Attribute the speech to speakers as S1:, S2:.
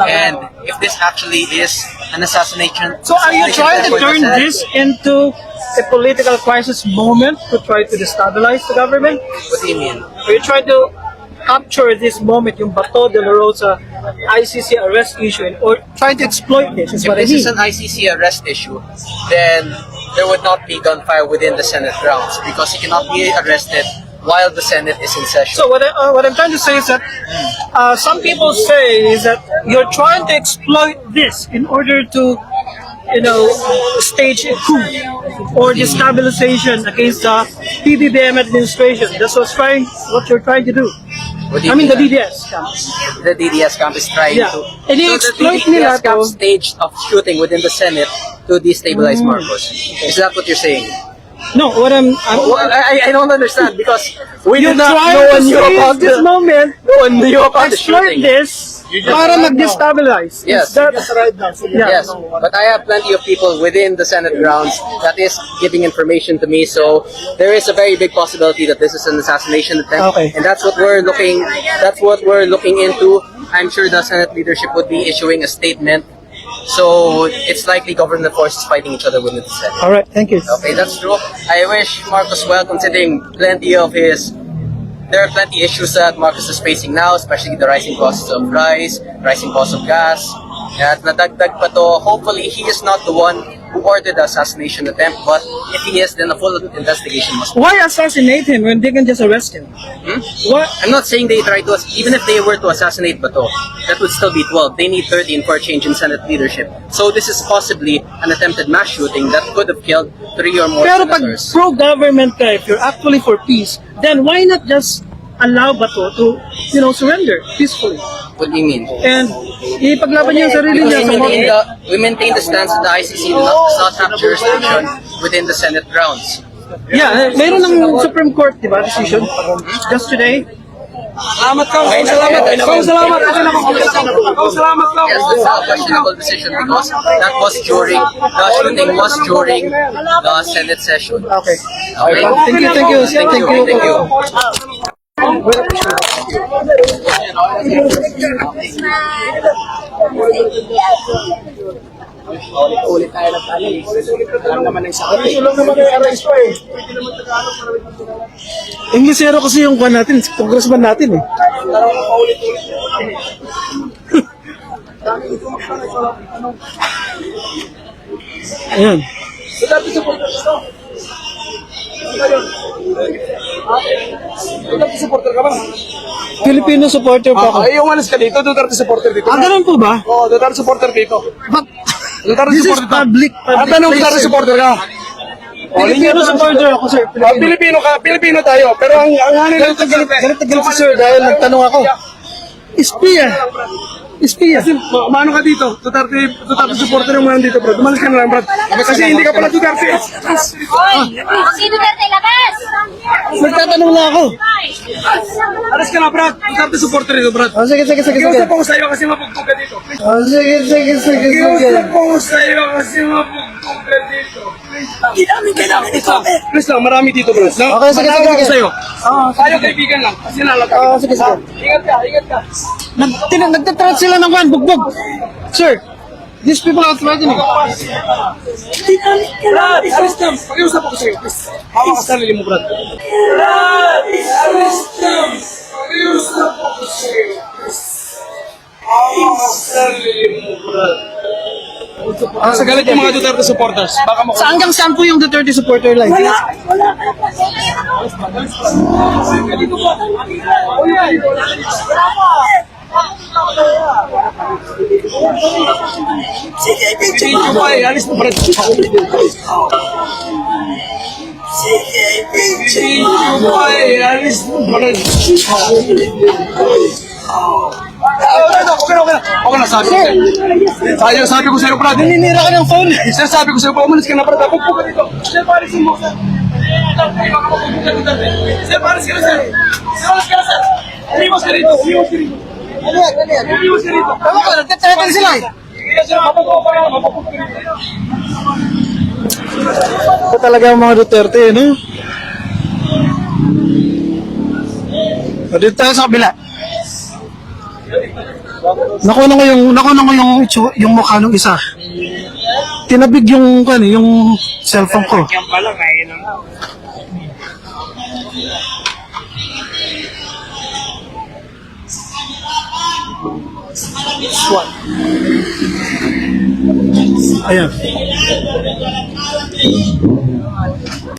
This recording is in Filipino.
S1: And if this actually is an assassination,
S2: So are you trying to
S1: attempt for the
S2: turn
S1: Senate,
S2: this into a political crisis moment to try to destabilize the government?
S1: What do you mean?
S2: Are you trying to capture this moment, yung Bato de la Rosa ICC arrest issue, or trying to exploit this? Is
S1: If
S2: what I
S1: this
S2: mean.
S1: is an ICC arrest issue, then there would not be gunfire within the Senate grounds because he cannot be arrested while the Senate is in session.
S2: So what I'm trying to say is that some people say is that you're trying to exploit this in order to, stage a coup or destabilization against the PBBM administration. That's what you're trying to do.
S1: What do you
S2: I mean the
S1: mean?
S2: DDS camp.
S1: The DDS camp is trying
S2: Yeah.
S1: to.
S2: And you
S1: So
S2: exploit
S1: the
S2: nila
S1: DDS camp
S2: to-
S1: staged of shooting within the Senate to destabilize Marcos. Is that what you're saying?
S2: No, what I'm
S1: Well, I don't understand because we
S2: you're
S1: did not
S2: trying
S1: know
S2: to
S1: one knew
S2: seize
S1: about
S2: this
S1: the
S2: moment,
S1: no one knew about the
S2: exploit
S1: shooting.
S2: this para mag-destabilize.
S1: Yes.
S2: Is that, yeah.
S1: Yes, but I have plenty of people within the Senate grounds that is giving information to me. So there is a very big possibility that this is an assassination attempt,
S2: Okay.
S1: and that's what we're looking. That's what we're looking into. I'm sure the Senate leadership would be issuing a statement. So it's likely government forces fighting each other within the Senate.
S2: All right, thank you.
S1: Okay, that's true. I wish Marcos well, considering plenty of his. There are plenty issues that Marcos is facing now, especially the rising costs of rice, rising costs of gas. At nadagdag pa to, hopefully he is not the one who ordered the assassination attempt, but if he is, then a full investigation must be.
S2: Why assassinate him when they can just arrest him? What?
S1: I'm not saying they try to, even if they were to assassinate Bato, that would still be 12. They need 13 for a change in Senate leadership. So this is possibly an attempted mass shooting that could have killed 3 or more
S2: Pero pag
S1: senators.
S2: pro-government ka, if you're actually for peace, then why not just allow Bato to, surrender peacefully?
S1: What do you mean?
S2: And ipaglaban niya ang sarili
S1: Because
S2: niya sa mga...
S1: we maintain the stance that the ICC does not have jurisdiction within the Senate grounds.
S2: Yeah, mayroon ng Supreme Court, di ba, decision just today. Salamat ka. Salamat. Salamat ka.
S1: Yes, that's a questionable decision because that was during, the shooting was during the Senate session.
S2: Okay.
S1: Okay.
S2: Thank you.
S1: Thank you.
S3: Ulit tayo ng tanong. Alam naman ng sakit eh.
S2: Inglesero kasi yung kwan natin, congressman natin eh. Ayan.
S3: Duterte supporter ka ba?
S2: Filipino supporter pa ako.
S3: Ay, umalis ka dito, Duterte supporter dito.
S2: Ganun po ba?
S3: Oo, Duterte supporter dito.
S2: But
S3: Duterte
S2: this is
S3: supporter dito.
S2: public
S3: Ang tanong, Duterte
S2: place.
S3: supporter ka?
S2: Filipino supporter ako, sir.
S3: Pilipino ka, Pilipino tayo. Pero ang hanin ng
S2: Galit na galit si sir dahil nagtanong ako. Espiya. Espiya.
S3: Kasi maano ka dito? Duterte supporter yung mga dito, bro. Umalis ka na lang, bro. Kasi hindi ka pala Duterte.
S4: Si Duterte labas!
S2: Nagtatanong na ako.
S3: Alas ka na, bro. Duterte supporter dito, bro.
S2: Oh, sige.
S3: Ikiusap ako sa'yo kasi mapugtog ka dito.
S2: Oh, sige.
S3: Ikiusap ako sa'yo kasi mapugtog ka dito. Please lang, marami dito, bro.
S2: Okay, sige.
S3: Matawag ako sa'yo. Tayo kaibigan lang. Kasi nalatag.
S2: Oh, sige.
S3: Ingat ka.
S2: Nagtatrat sila ng kwan, bugbog. Sir, these people are threatening.
S3: Brad, alis lang. Pag-iusap ako sa'yo, please. Hawak ka sa sarili mo, Brad. Brad, alis lang. Pag-iusap ako sa'yo, please. Hawak ka sa sarili mo, Brad. Sa galit yung mga Duterte supporters, baka mo...
S2: Saan hanggang saan po yung Duterte supporter line?
S3: Video pa eh, alis mo, Brad. Video pa eh, alis mo, Brad. Okay na, sabi ko sa'yo. Sabi ko sa'yo, Brad.
S2: Naninira ka ng phone.
S3: Sir, sabi ko sa'yo, umalis ka na, Brad. Pagpo ka dito. Sir, parisin mo, sir. Sir, paris ka na, sir. Umalis ka na, sir. Umiwas ka rito. Umiwas ka rito.
S2: Tama ko, nagtatratan sila eh.
S3: Sir, mapagpo ka na. Mapagpo ka rito.
S2: Ito talaga ang mga Duterte, no? O, dito tayo sa kabila. Nakuha ko yung mukha ng isa. Tinabig yung cellphone ko.
S3: Yan pala, kaya na nga.
S2: Ayan.